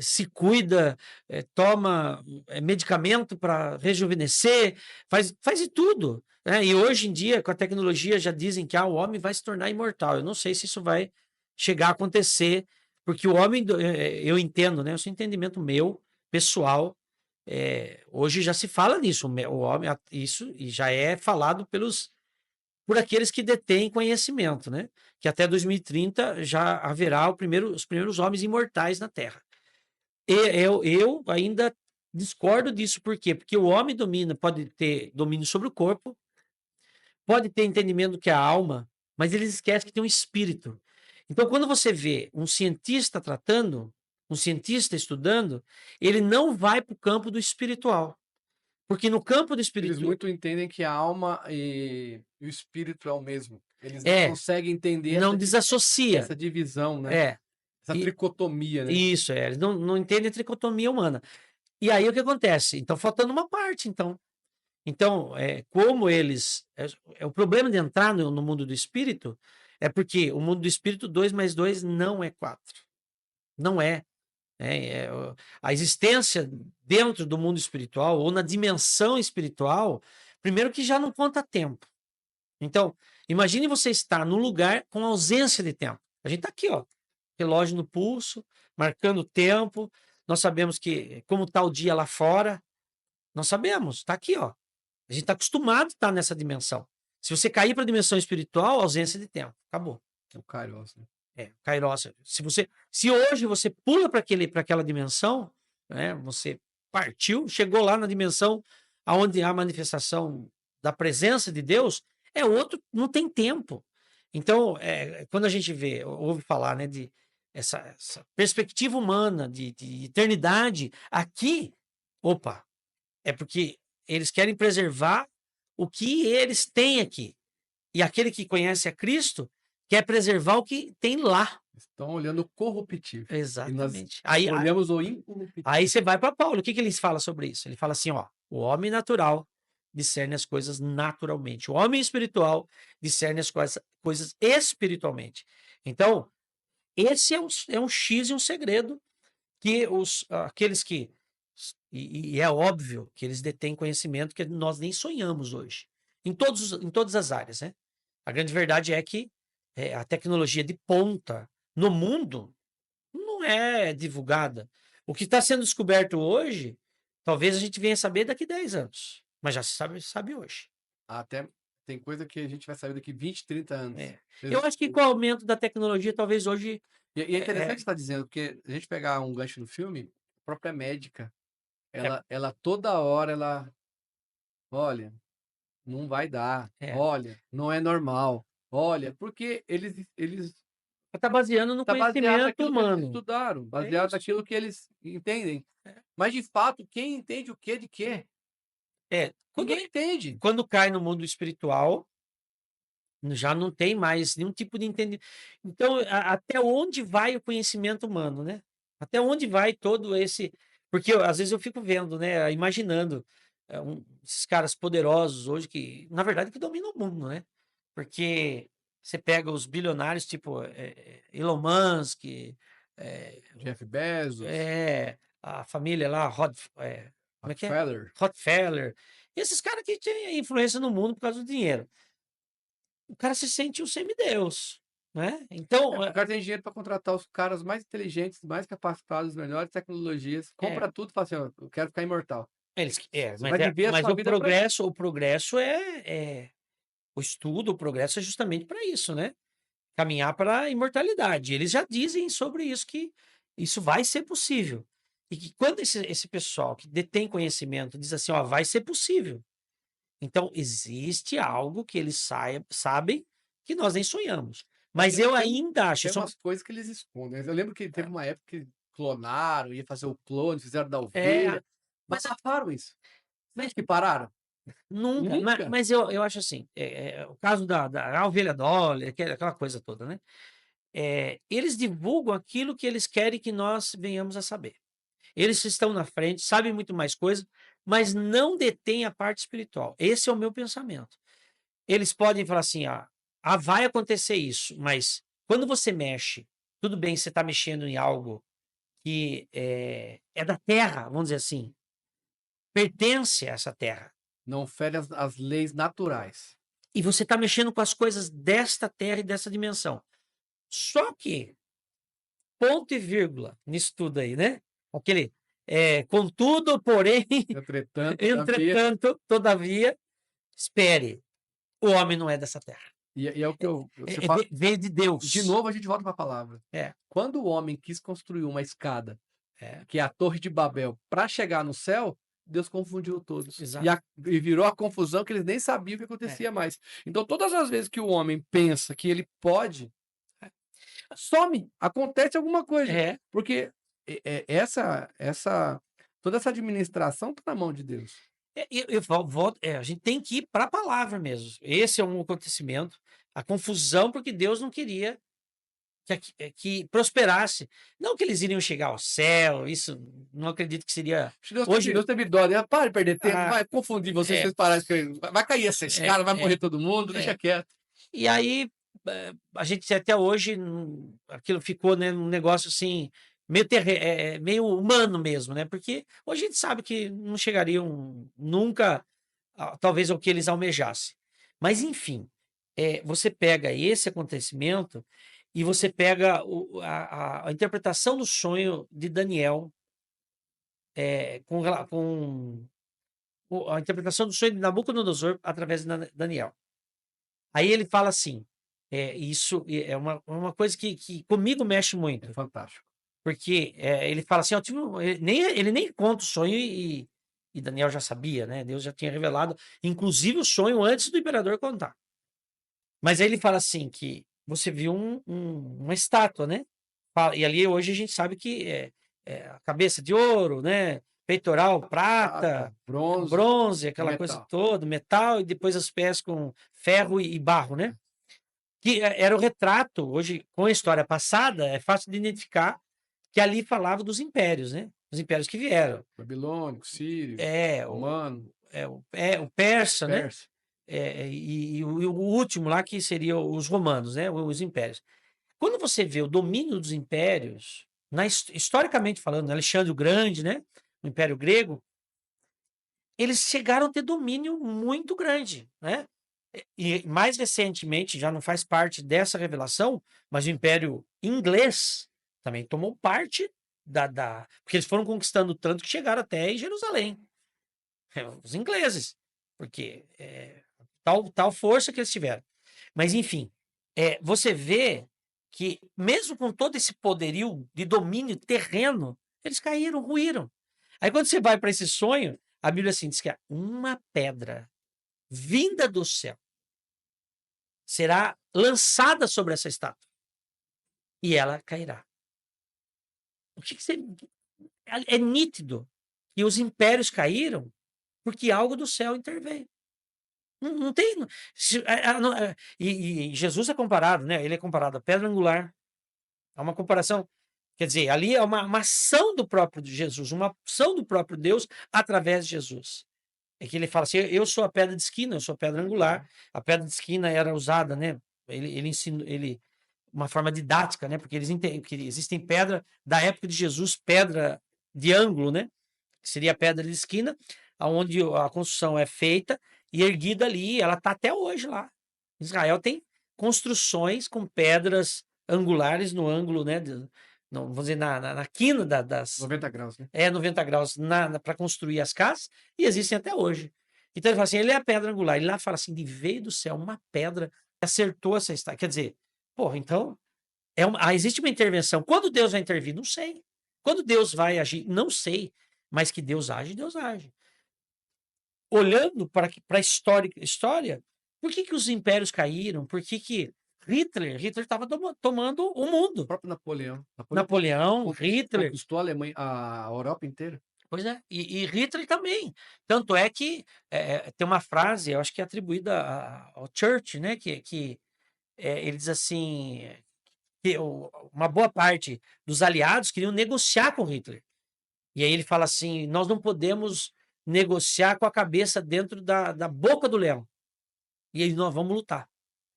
se cuida, toma medicamento para rejuvenescer, faz de tudo, né? E hoje em dia, com a tecnologia, já dizem que o homem vai se tornar imortal. Eu não sei se isso vai chegar a acontecer, porque o homem, eu entendo, né? Esse é um entendimento meu, pessoal. Hoje já se fala nisso, o homem, isso e já é falado por aqueles que detêm conhecimento, né? Que até 2030 já haverá os primeiros homens imortais na Terra. E eu ainda discordo disso, por quê? Porque o homem pode ter domínio sobre o corpo, pode ter entendimento do que é a alma, mas eles esquecem que tem um espírito. Então, quando você vê um cientista tratando, um cientista estudando, ele não vai para o campo do espiritual. Porque no campo do Eles espírito. muito entendem que a alma e o espírito é o mesmo. Eles não É, conseguem entender não desassocia. essa divisão, né? É. Essa E, tricotomia, né? isso, eles não entendem a tricotomia humana. E aí o que acontece? Então, faltando uma parte, então. Então, como eles. O problema de entrar no mundo do espírito é porque o mundo do espírito, 2 mais 2 não é 4. Não é. A existência dentro do mundo espiritual ou na dimensão espiritual, primeiro que já não conta tempo. Então, imagine você estar num lugar com ausência de tempo. A gente está aqui, ó, relógio no pulso, marcando o tempo. Nós sabemos que como está o dia lá fora, nós sabemos, está aqui, ó. A gente está acostumado a estar nessa dimensão. Se você cair para a dimensão espiritual, ausência de tempo, acabou. É o Kairos, né? Kairos. Se hoje você pula para aquela dimensão, né, você partiu, chegou lá na dimensão aonde há a manifestação da presença de Deus, não tem tempo. Então, quando a gente ouve falar, né, de essa perspectiva humana de eternidade, aqui, opa, é porque eles querem preservar o que eles têm aqui. E aquele que conhece a Cristo quer preservar o que tem lá. Estão olhando o corruptível. E nós Exatamente. olhamos o incorruptível. Aí você vai para Paulo. O que ele fala sobre isso? Ele fala assim: ó, o homem natural discerne as coisas naturalmente. O homem espiritual discerne as coisas espiritualmente. Então, esse é um X e um segredo que aqueles que. E é óbvio que eles detêm conhecimento que nós nem sonhamos hoje. Em todas as áreas, né? A grande verdade é que a tecnologia de ponta no mundo não é divulgada. O que está sendo descoberto hoje, talvez a gente venha saber daqui a 10 anos. Mas já se sabe hoje. Até tem coisa que a gente vai saber daqui 20, 30 anos. Eu acho que com o aumento da tecnologia, talvez hoje. E é interessante você estar dizendo, porque a gente pegar um gancho no filme, a própria médica, ela toda hora, olha, não vai dar, olha, não é normal, olha, porque eles Está baseando no tá baseado conhecimento naquilo que eles humano. estudaram, baseado isso. naquilo que eles entendem. Mas, de fato, quem entende o que de quê? Ninguém entende. Quando cai no mundo espiritual, já não tem mais nenhum tipo de entendimento. Então, até onde vai o conhecimento humano, né? Até onde vai todo esse. Porque às vezes eu fico vendo, né? Imaginando esses caras poderosos hoje que, na verdade, que dominam o mundo, né? Porque você pega os bilionários tipo Elon Musk, Jeff Bezos, a família lá, como é que é? Rockefeller. Rockefeller. Esses caras que têm influência no mundo por causa do dinheiro. O cara se sente um semideus, né? Então, O cara tem dinheiro para contratar os caras mais inteligentes, mais capacitados, melhores tecnologias, compra tudo e fala assim, ó, eu quero ficar imortal. Mas o progresso o estudo, o progresso é justamente para isso, né? Caminhar para a imortalidade. Eles já dizem sobre isso que isso vai ser possível. E que quando esse pessoal que detém conhecimento diz assim, ó, vai ser possível. Então, existe algo que eles sabem que nós nem sonhamos. Mas eu ainda acho. Tem umas coisas que eles escondem. Eu lembro que teve uma época que clonaram, ia fazer o clone, fizeram da ovelha. Mas abafaram isso. Vocês que pararam? Nunca. Nunca. Mas eu acho assim, o caso da ovelha Dolly, aquela coisa toda, né? Eles divulgam aquilo que eles querem que nós venhamos a saber. Eles estão na frente, sabem muito mais coisa, mas não detêm a parte espiritual. Esse é o meu pensamento. Eles podem falar assim: vai acontecer isso, mas quando você mexe, tudo bem, você está mexendo em algo que é da terra, vamos dizer assim, pertence a essa terra. Não fere as leis naturais. E você está mexendo com as coisas desta terra e dessa dimensão. Só que, ponto e vírgula nisso tudo aí, né? Aquele, contudo, porém, Entretanto, todavia, entretanto, todavia, espere, o homem não é dessa terra. e é o que você fala. Veio de Deus. De novo, a gente volta para a palavra. É. Quando o homem quis construir uma escada, É. que é a Torre de Babel, para chegar no céu, Deus confundiu todos. Exato. E virou a confusão que eles nem sabiam o que acontecia mais. Então, todas as vezes que o homem pensa que ele pode, some, acontece alguma coisa. Porque toda essa administração está na mão de Deus. A gente tem que ir para a palavra mesmo. Esse é um acontecimento. A confusão, porque Deus não queria que prosperasse. Não que eles iriam chegar ao céu, isso não acredito que seria. Deus teve dó, né? Para de perder tempo, vai confundir vocês, vocês pararem de escrever. Vai cair essa escada, vai morrer todo mundo, deixa quieto. E aí, a gente até hoje, aquilo ficou, né, um negócio assim, meio humano mesmo, né? Porque hoje a gente sabe que não chegariam nunca, talvez, ao que eles almejassem. Mas, enfim, você pega esse acontecimento e você pega a interpretação do sonho de Daniel, com a interpretação do sonho de Nabucodonosor através de Daniel. Aí ele fala assim, isso é uma coisa que comigo mexe muito. É fantástico. Porque ele fala assim, ele nem conta o sonho e Daniel já sabia, né? Deus já tinha revelado, inclusive o sonho antes do imperador contar. Mas aí ele fala assim, que você viu uma estátua, né? E ali hoje a gente sabe que a cabeça de ouro, né? Peitoral, prata, bronze, aquela metal. coisa toda, metal, e depois os pés com ferro e barro, né? Que era o retrato, hoje, com a história passada, é fácil de identificar que ali falava dos impérios, né? Os impérios que vieram. Babilônico, Sírio, Romano. O persa, né? E o último lá, que seria os romanos, né? Os impérios. Quando você vê o domínio dos impérios, historicamente falando, Alexandre o Grande, né? O Império Grego, eles chegaram a ter domínio muito grande, né? E mais recentemente, já não faz parte dessa revelação, mas o Império Inglês também tomou parte porque eles foram conquistando tanto que chegaram até em Jerusalém. Os ingleses, porque tal força que eles tiveram. Mas, enfim, você vê que, mesmo com todo esse poderio de domínio terreno, eles caíram, ruíram. Aí, quando você vai para esse sonho, a Bíblia assim, diz que uma pedra vinda do céu será lançada sobre essa estátua e ela cairá. O que você... É nítido que os impérios caíram porque algo do céu interveio. Não tem. E Jesus é comparado, né? Ele é comparado à pedra angular. É uma comparação. Quer dizer, ali é uma ação do próprio Jesus, uma ação do próprio Deus através de Jesus. É que ele fala assim: eu sou a pedra de esquina, eu sou a pedra angular. A pedra de esquina era usada, né? Ele ensina, uma forma didática, né? Porque eles entendem que existem pedra da época de Jesus, pedra de ângulo, né? Que seria a pedra de esquina, onde a construção é feita e erguida ali, ela está até hoje lá. Israel tem construções com pedras angulares no ângulo, né? Não, vamos dizer, na quina das 90 graus, né? 90 graus para construir as casas, e existem até hoje. Então ele fala assim: ele é a pedra angular. Ele lá fala assim: de veio do céu uma pedra que acertou essa estátua. Quer dizer, porra, então existe uma intervenção. Quando Deus vai intervir? Não sei. Quando Deus vai agir? Não sei. Mas que Deus age, Deus age. Olhando para a história, por que os impérios caíram? Por que Hitler estava tomando o mundo? O próprio Napoleão. Napoleão, Hitler. Conquistou a Alemanha, a Europa inteira. Pois é, e Hitler também. Tanto é que tem uma frase, eu acho que é atribuída ao Churchill, né? Ele diz assim: que uma boa parte dos aliados queriam negociar com Hitler. E aí ele fala assim: nós não podemos negociar com a cabeça dentro da boca do leão. E aí nós vamos lutar.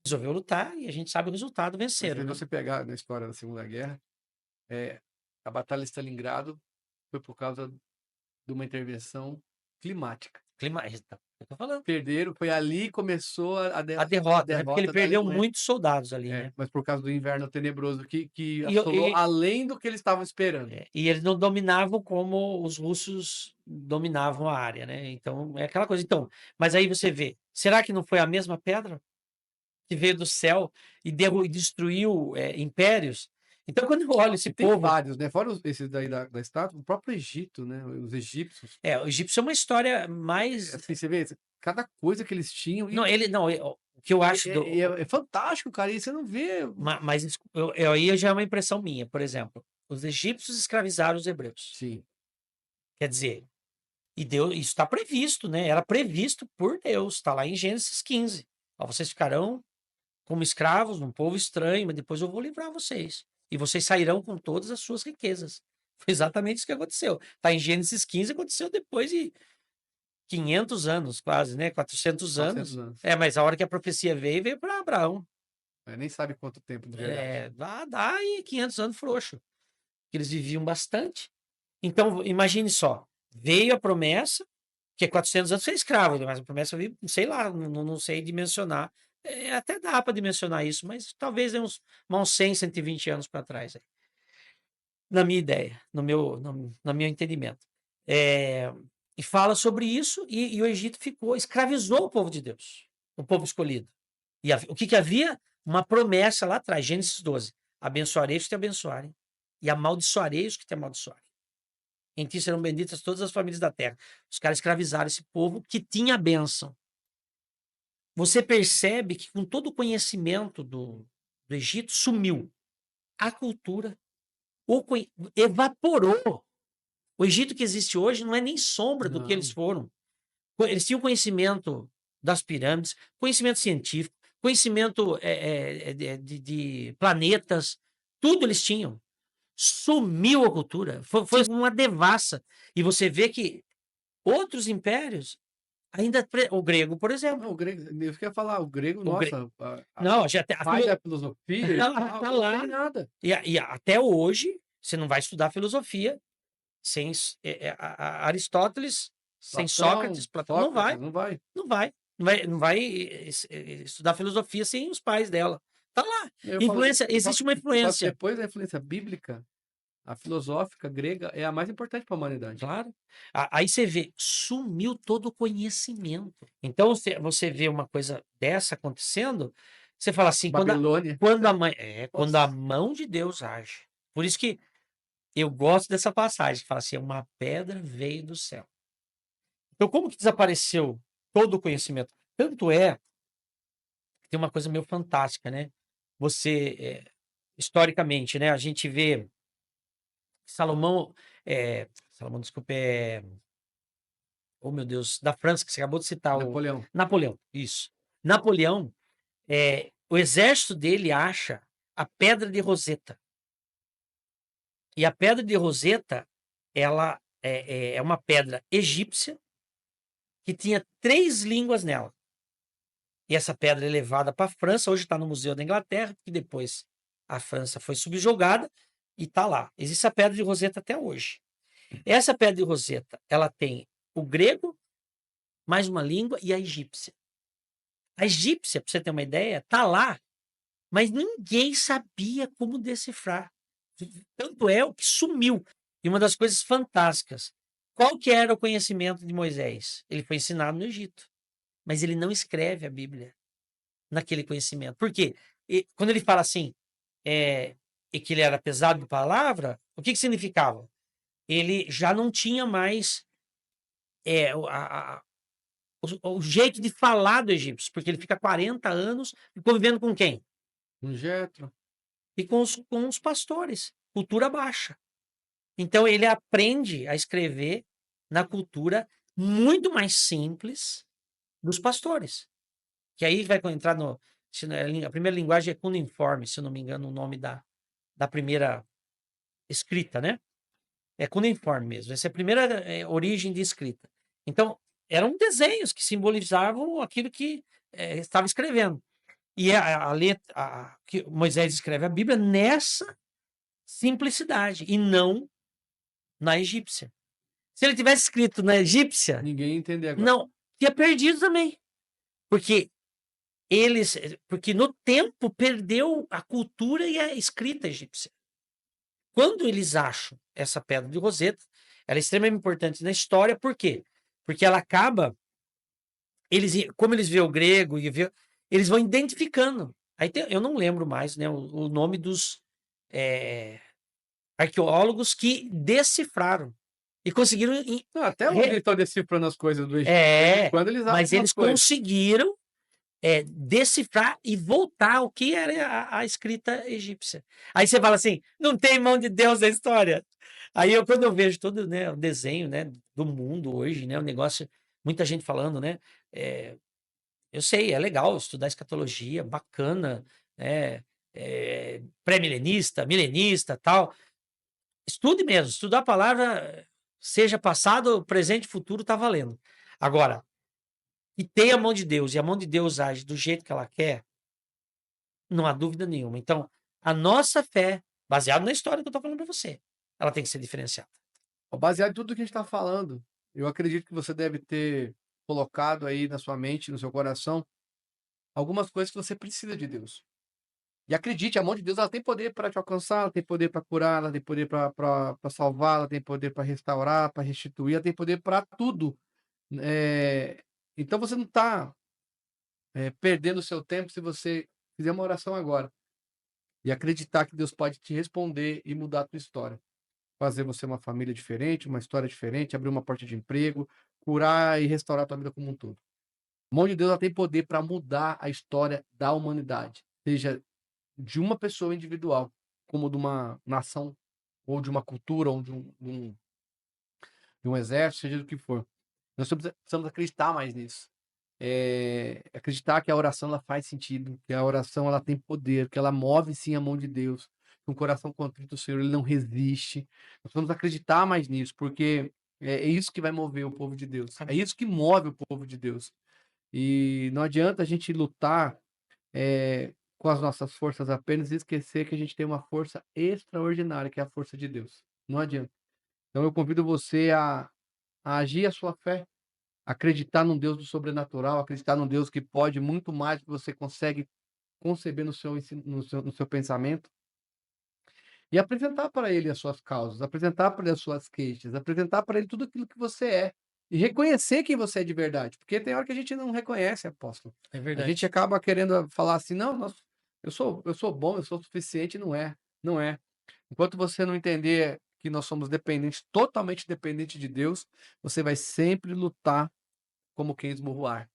Resolveu lutar e a gente sabe o resultado, Mas venceram, se né? você pegar na história da Segunda Guerra, é, a Batalha de Stalingrado foi por causa de uma intervenção climática. Eita, eu tô falando. Perderam, foi ali que começou A a derrota, né? Porque ele derrota da perdeu Alemanha. muitos soldados ali, É, né? mas por causa do inverno tenebroso que E, eu- assolou e, além do que eles estavam esperando. e eles não dominavam como os russos dominavam a área, né? Então, é aquela coisa. Então, mas aí você vê, será que não foi a mesma pedra que veio do céu e destruiu impérios? Então, quando eu olho esse E tem povo, vários, né? Fora esses daí da estátua, o próprio Egito, né? Os egípcios. o egípcio é uma história mais. Assim, você vê, cada coisa que eles tinham. Não, ele não. O que eu acho É fantástico, cara. E você não vê. Mas aí já é uma impressão minha, por exemplo, os egípcios escravizaram os hebreus. Sim. Quer dizer, e Deus, isso está previsto, né? Era previsto por Deus, está lá em Gênesis 15. Ó, vocês ficarão como escravos num povo estranho, mas depois eu vou livrar vocês. E vocês sairão com todas as suas riquezas. Foi exatamente isso que aconteceu. Está em Gênesis 15, aconteceu depois de 500 anos, quase, né? 400 400 anos. anos. Mas a hora que a profecia veio para Abraão. Nem sabe quanto tempo de verdade. Dá aí 500 anos frouxo. Que eles viviam bastante. Então, imagine só, veio a promessa, que é 400 anos ser escravo, mas a promessa veio, sei lá, não sei dimensionar. Até dá para dimensionar isso, mas talvez é uns 100, 120 anos para trás, aí, na minha ideia, no meu entendimento. É, e fala sobre isso, e o Egito escravizou o povo de Deus, o povo escolhido. E o que havia? Uma promessa lá atrás, Gênesis 12: abençoarei os que te abençoarem, e amaldiçoarei os que te amaldiçoarem. Em ti serão benditas todas as famílias da terra. Os caras escravizaram esse povo que tinha a bênção. Você percebe que com todo o conhecimento do Egito sumiu. A cultura evaporou. O Egito que existe hoje não é nem sombra do que eles Não. foram. Eles tinham conhecimento das pirâmides, conhecimento científico, conhecimento de planetas, tudo eles tinham. Sumiu a cultura, foi uma devassa. E você vê que outros impérios, o grego, por exemplo. Não, o grego, eu queria falar, o grego, O gre... nossa, Não, já pai da filosofia e tal, tá não lá. tem nada. E até hoje, você não vai estudar filosofia sem Aristóteles, sem Platão, Sócrates, Platão, não Sócrates, vai, não vai. não vai. Não vai estudar filosofia sem os pais dela. Tá lá. Eu falo, Influência, existe uma eu falo que influência. depois da influência bíblica, a filosófica grega é a mais importante para a humanidade. Claro. Aí você vê, sumiu todo o conhecimento. Então, você vê uma coisa dessa acontecendo, você fala assim, Babilônia, quando a nossa, mão de Deus age. Por isso que eu gosto dessa passagem, que fala assim, uma pedra veio do céu. Então, como que desapareceu todo o conhecimento? Tanto é que tem uma coisa meio fantástica, né? Historicamente, né, a gente vê Salomão, desculpe, oh meu Deus, da França, que você acabou de citar, o Napoleão. Napoleão, isso. Napoleão, o exército dele acha a Pedra de Roseta. E a Pedra de Roseta, ela é uma pedra egípcia que tinha 3 línguas nela. E essa pedra é levada para a França, hoje está no Museu da Inglaterra, que depois a França foi subjugada e está lá. Existe a Pedra de Roseta até hoje. Essa Pedra de Roseta, ela tem o grego, mais uma língua, e a egípcia. A egípcia, para você ter uma ideia, está lá, mas ninguém sabia como decifrar. Tanto é o que sumiu. E uma das coisas fantásticas, qual que era o conhecimento de Moisés? Ele foi ensinado no Egito, mas ele não escreve a Bíblia naquele conhecimento. Por quê? Quando ele fala assim, e que ele era pesado de palavra, o que significava? Ele já não tinha mais o jeito de falar do egípcio, porque ele fica 40 anos convivendo com quem? Um Jetro. E com os pastores, cultura baixa. Então ele aprende a escrever na cultura muito mais simples dos pastores. Que aí vai entrar no. A primeira linguagem é cuneiforme, se eu não me engano, o nome da primeira escrita, né? É cuneiforme mesmo. Essa é a primeira origem de escrita. Então, eram desenhos que simbolizavam aquilo que estava escrevendo. E a letra que Moisés escreve a Bíblia nessa simplicidade e não na egípcia. Se ele tivesse escrito na egípcia, Ninguém entender agora. não, tinha perdido também. Porque porque no tempo perdeu a cultura e a escrita egípcia. Quando eles acham essa pedra de Roseta, ela é extremamente importante na história, por quê? Porque ela acaba, como eles vê o grego, eles vão identificando. Aí eu não lembro mais, né, o nome dos arqueólogos que decifraram e conseguiram. Não, até hoje eles estão decifrando as coisas do Egito. De vez em quando eles acham Mas umas eles coisas. conseguiram decifrar e voltar ao que era a escrita egípcia. Aí você fala assim, não tem mão de Deus na história. Aí quando eu vejo todo, né, o desenho, né, do mundo hoje, né, o negócio, muita gente falando, né, eu sei, é legal estudar escatologia, bacana, né, pré-milenista, milenista, tal. Estude mesmo, estudar a palavra, seja passado, presente, futuro, tá valendo. Agora, e tem a mão de Deus, e a mão de Deus age do jeito que ela quer, não há dúvida nenhuma. Então, a nossa fé, baseada na história que eu estou falando para você, ela tem que ser diferenciada. Baseado em tudo que a gente está falando, eu acredito que você deve ter colocado aí na sua mente, no seu coração, algumas coisas que você precisa de Deus. E acredite, a mão de Deus ela tem poder para te alcançar, ela tem poder para curar, ela tem poder para salvar, ela tem poder para restaurar, para restituir, ela tem poder para tudo. Então você não está perdendo o seu tempo se você fizer uma oração agora e acreditar que Deus pode te responder e mudar a tua história. Fazer você uma família diferente, uma história diferente, abrir uma porta de emprego, curar e restaurar a tua vida como um todo. A mão de Deus ela tem poder para mudar a história da humanidade, seja de uma pessoa individual, como de uma nação, ou de uma cultura, ou de um exército, seja do que for. Nós precisamos acreditar mais nisso. Acreditar que a oração ela faz sentido, que a oração ela tem poder, que ela move sim a mão de Deus, que um coração contrito o Senhor ele não resiste. Nós precisamos acreditar mais nisso, porque é isso que vai mover o povo de Deus. É isso que move o povo de Deus. E não adianta a gente lutar com as nossas forças apenas e esquecer que a gente tem uma força extraordinária, que é a força de Deus. Não adianta. Então eu convido você a agir a sua fé, acreditar num Deus do sobrenatural, acreditar num Deus que pode muito mais do que você consegue conceber no seu pensamento, e apresentar para Ele as suas causas, apresentar para Ele as suas queixas, apresentar para Ele tudo aquilo que você é, e reconhecer quem você é de verdade, porque tem hora que a gente não reconhece, apóstolo. É A verdade. gente acaba querendo falar assim, não, eu sou bom, eu sou suficiente, não é, não é. Enquanto você não entender que nós somos dependentes, totalmente dependentes de Deus, você vai sempre lutar como quem esmurra o ar.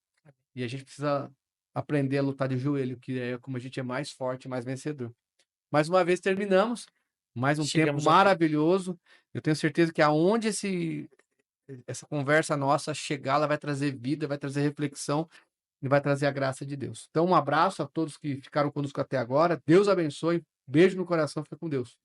E a gente precisa aprender a lutar de joelho, que é como a gente é mais forte, mais vencedor. Mais uma vez terminamos, mais um tempo Chegamos ao fim. maravilhoso. Eu tenho certeza que aonde essa conversa nossa chegar, ela vai trazer vida, vai trazer reflexão e vai trazer a graça de Deus. Então, um abraço a todos que ficaram conosco até agora. Deus abençoe. Beijo no coração. Fica com Deus.